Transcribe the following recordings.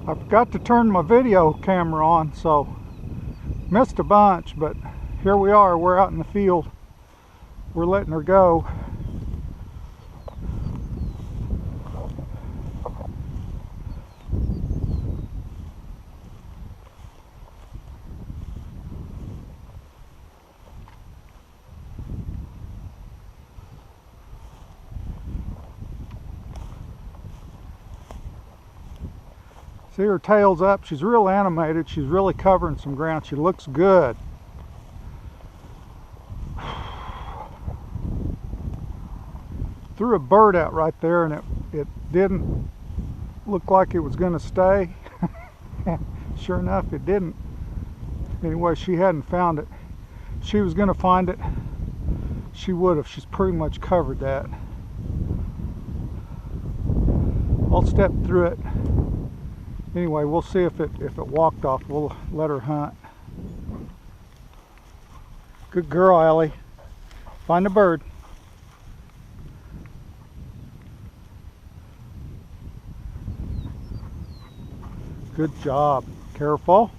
I forgot to turn my video camera on, so missed a bunch, but here we are. We're out in the field. We're letting her go. See, her tail's up. She's real animated. She's really covering some ground. She looks good. Threw a bird out right there, and it didn't look like it was going to stay. Sure enough, it didn't. Anyway, she hadn't found it. She was going to find it. She would have. She's pretty much covered that. I'll step through it. Anyway, we'll see if it walked off. We'll let her hunt. Good girl, Ellie. Find the bird. Good job. Careful.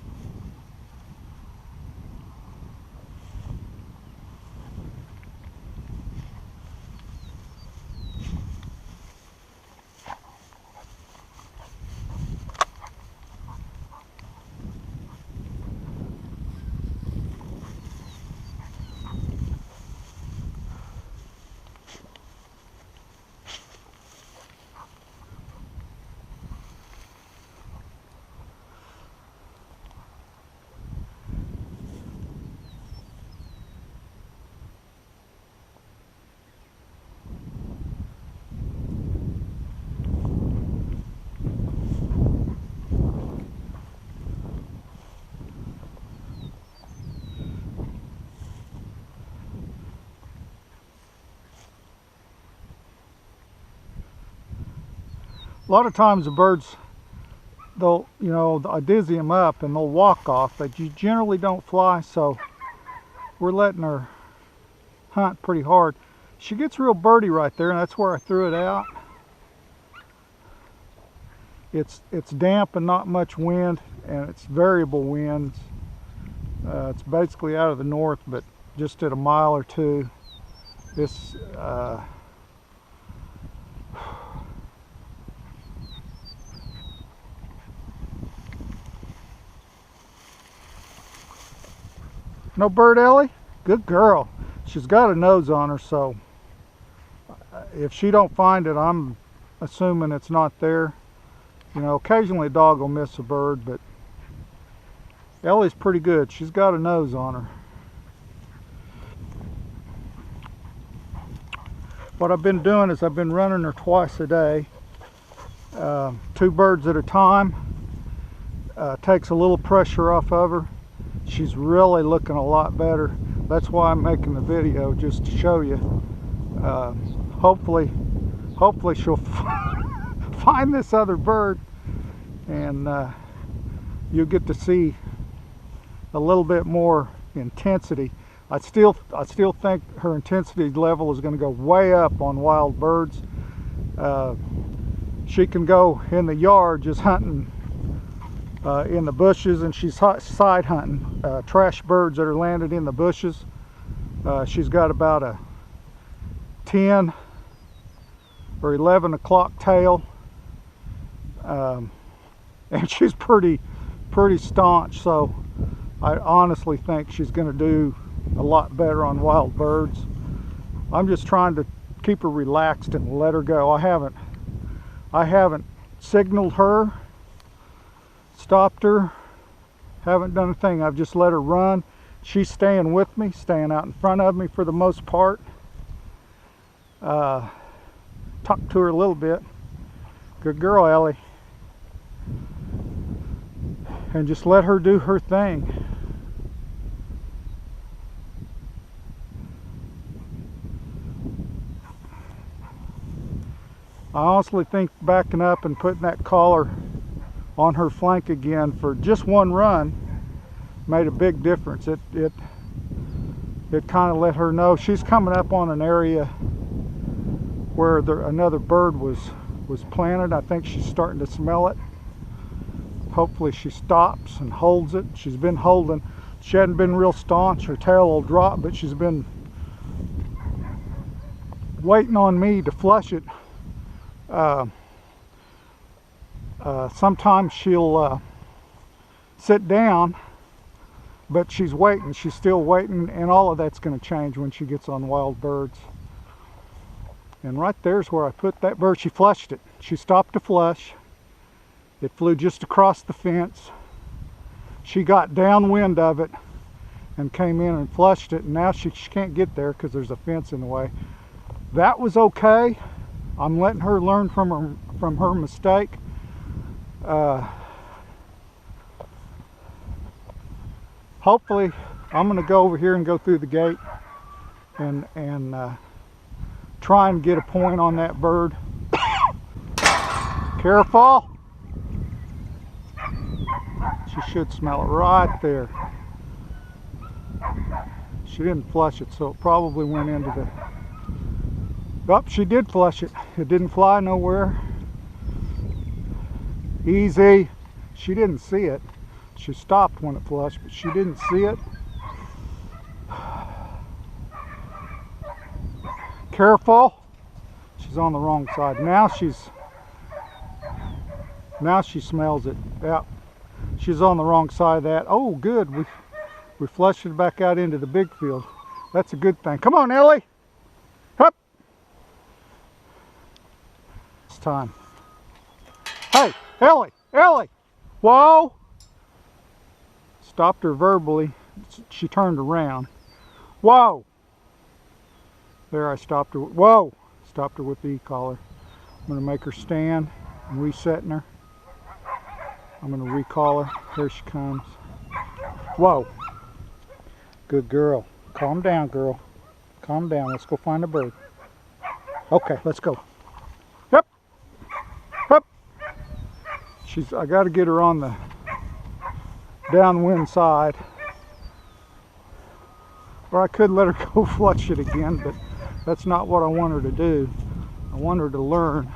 A lot of times the birds, they'll, I dizzy them up and they'll walk off. They generally don't fly, so we're letting her hunt pretty hard. She gets real birdy right there, and that's where I threw it out. It's damp and not much wind, and it's variable winds. It's basically out of the north, but just at a mile or two. This no bird, Ellie? Good girl. She's got a nose on her, so if she don't find it, I'm assuming it's not there. Occasionally a dog will miss a bird, but Ellie's pretty good. She's got a nose on her. What I've been doing is I've been running her twice a day, 2 birds at a time. Takes a little pressure off of her. She's really looking a lot better. That's why I'm making the video, just to show you. Hopefully she'll find this other bird, and you'll get to see a little bit more intensity. I still think her intensity level is going to go way up on wild birds. She can go in the yard just hunting in the bushes, and she's side hunting trash birds that are landed in the bushes. She's got about a 10 or 11 o'clock tail, and she's pretty staunch, so I honestly think she's going to do a lot better on wild birds. I'm just trying to keep her relaxed and let her go. I haven't signaled her, stopped her, haven't done a thing. I've just let her run. She's staying with me, staying out in front of me for the most part. Talked to her a little bit. Good girl, Ellie. And just let her do her thing. I honestly think backing up and putting that collar on her flank again for just one run made a big difference. It kind of let her know she's coming up on an area where another bird was planted. I think she's starting to smell it. Hopefully she stops and holds it. She's been holding. She hadn't been real staunch. Her tail will drop, but she's been waiting on me to flush it. Sometimes she'll sit down, but she's waiting. She's still waiting, and all of that's going to change when she gets on wild birds. And right there's where I put that bird. She flushed it. She stopped to flush. It flew just across the fence. She got downwind of it and came in and flushed it, and now she can't get there because there's a fence in the way. That was okay. I'm letting her learn from her mistake. Hopefully I'm going to go over here and go through the gate and try and get a point on that bird. Careful. She should smell it right there. She didn't flush it, so it probably went into the... Oh, she did flush it. It didn't fly nowhere. Easy. She didn't see it. She stopped when it flushed, but she didn't see it. Careful. She's on the wrong side. Now she smells it. Yeah. She's on the wrong side of that. Oh, good. We flushed it back out into the big field. That's a good thing. Come on, Ellie. Hup. It's time. Hey, Ellie. Ellie. Whoa. Stopped her verbally. She turned around. Whoa. There, I stopped her. Whoa. Stopped her with the e-collar. I'm going to make her stand. I'm resetting her. I'm going to recall her. Here she comes. Whoa. Good girl. Calm down, girl. Calm down. Let's go find a bird. Okay, let's go. Yep. Yep. I got to get her on the downwind side. Or I could let her go flush it again, but that's not what I want her to do. I want her to learn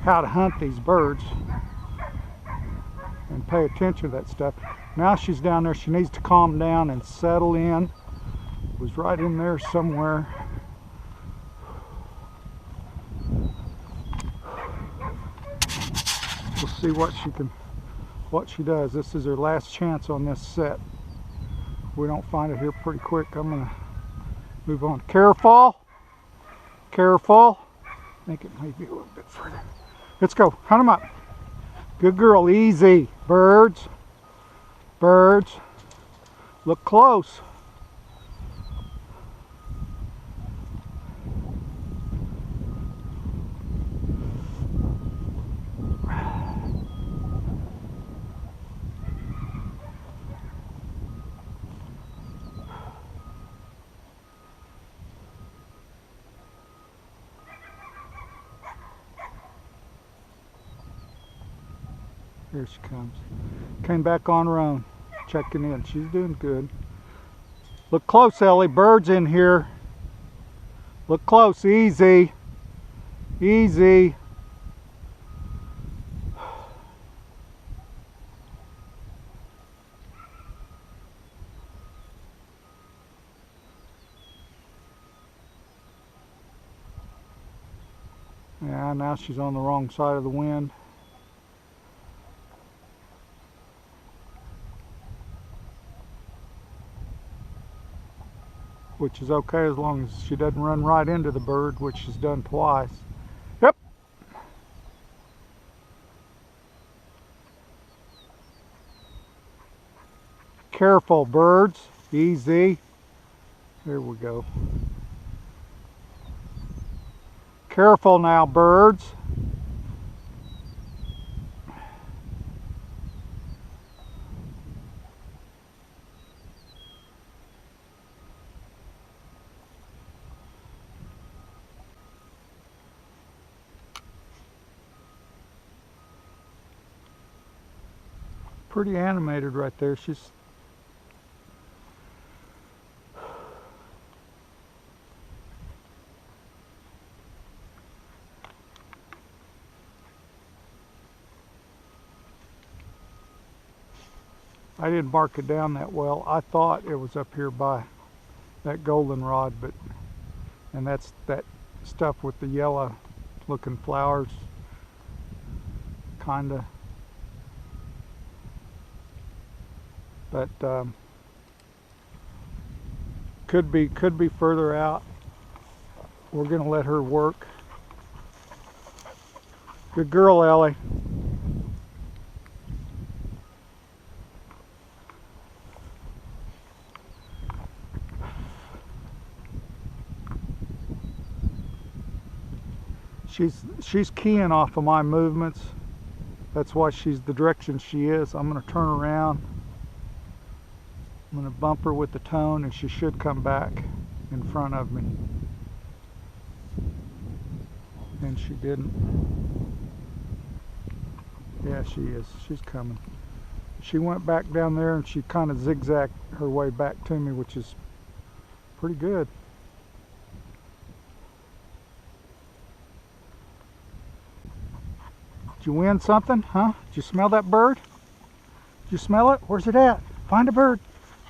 how to hunt these birds and pay attention to that stuff. Now she's down there. She needs to calm down and settle in. It was right in there somewhere. We'll see what she does. This is her last chance on this set. If we don't find it here pretty quick, I'm gonna move on. Careful. Careful. I think it may be a little bit further. Let's go. Hunt them up. Good girl. Easy. Birds. Birds. Look close. Here she comes. Came back on her own, checking in. She's doing good. Look close, Ellie. Birds in here. Look close. Easy. Easy. Yeah, now she's on the wrong side of the wind. Which is okay as long as she doesn't run right into the bird, which she's done twice. Yep. Careful, birds. Easy. There we go. Careful now, birds. Pretty animated right there. She's I didn't mark it down that well. I thought it was up here by that goldenrod, but, and that's that stuff with the yellow looking flowers, kinda. But could be further out. We're gonna let her work. Good girl, Ellie. She's keying off of my movements. That's why she's the direction she is. I'm gonna turn around. I'm gonna bump her with the tone and she should come back in front of me. And she didn't. Yeah, she is. She's coming. She went back down there and she kind of zigzagged her way back to me, which is pretty good. Did you win something, huh? Did you smell that bird? Did you smell it? Where's it at? Find a bird.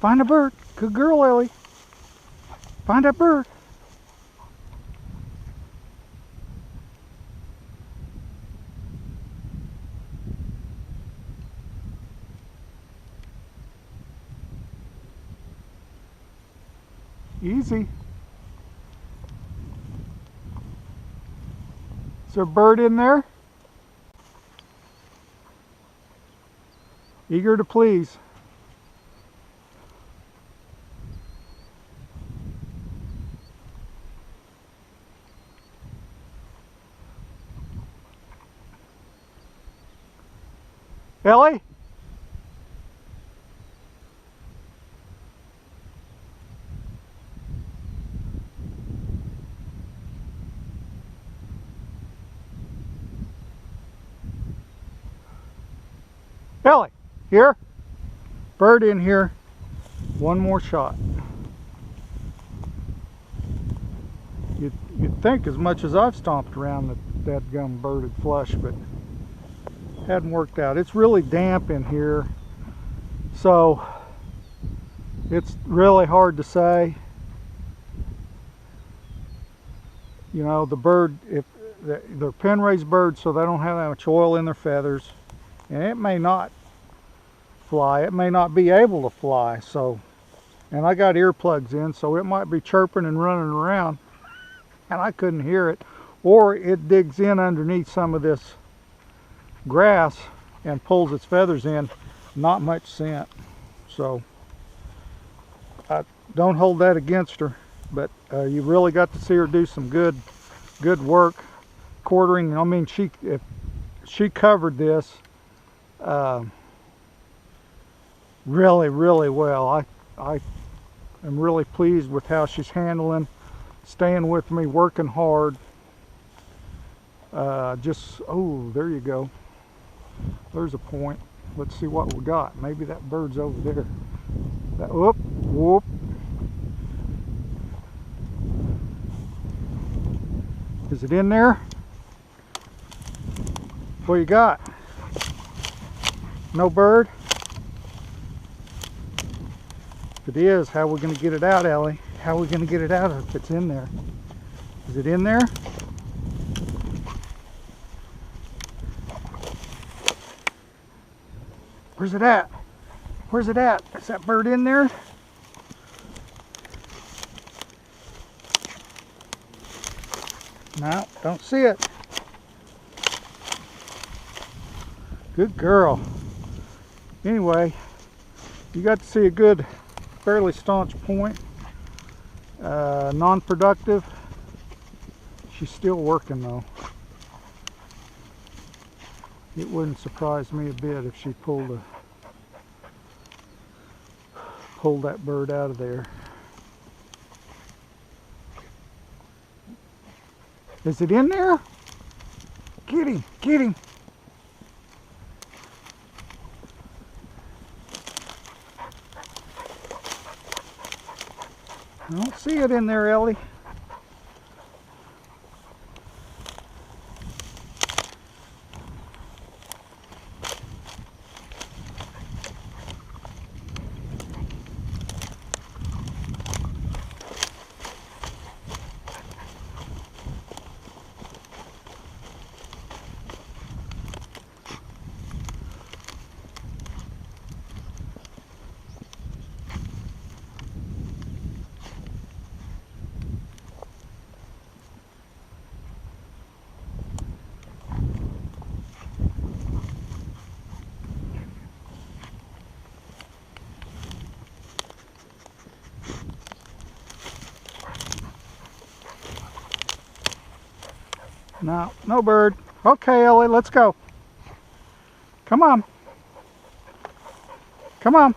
Find a bird. Good girl, Ellie. Find that bird. Easy. Is there a bird in there? Eager to please. Ellie? Ellie, here. Bird in here. One more shot. You'd think as much as I've stomped around that gum bird would flush, but hadn't worked out. It's really damp in here, so it's really hard to say. You know, the bird, if they're pen raised birds, so they don't have that much oil in their feathers, and it may not fly. It may not be able to fly. So, and I got earplugs in, so it might be chirping and running around, and I couldn't hear it, or it digs in underneath some of this grass and pulls its feathers in. Not much scent, so I don't hold that against her. But you really got to see her do some good work quartering. I mean, if she covered this really well. I am really pleased with how she's handling, staying with me, working hard. Oh, there you go. There's a point. Let's see what we got. Maybe that bird's over there. Whoop. Is it in there? What you got? No bird? If it is, how are we going to get it out, Ellie? How are we going to get it out if it's in there? Is it in there? Where's it at? Where's it at? Is that bird in there? No, don't see it. Good girl. Anyway, you got to see a good, fairly staunch point. Non-productive. She's still working though. It wouldn't surprise me a bit if she pulled that bird out of there. Is it in there? Get him, get him. I don't see it in there, Ellie. No, no bird. Okay, Ellie, let's go. Come on. Come on.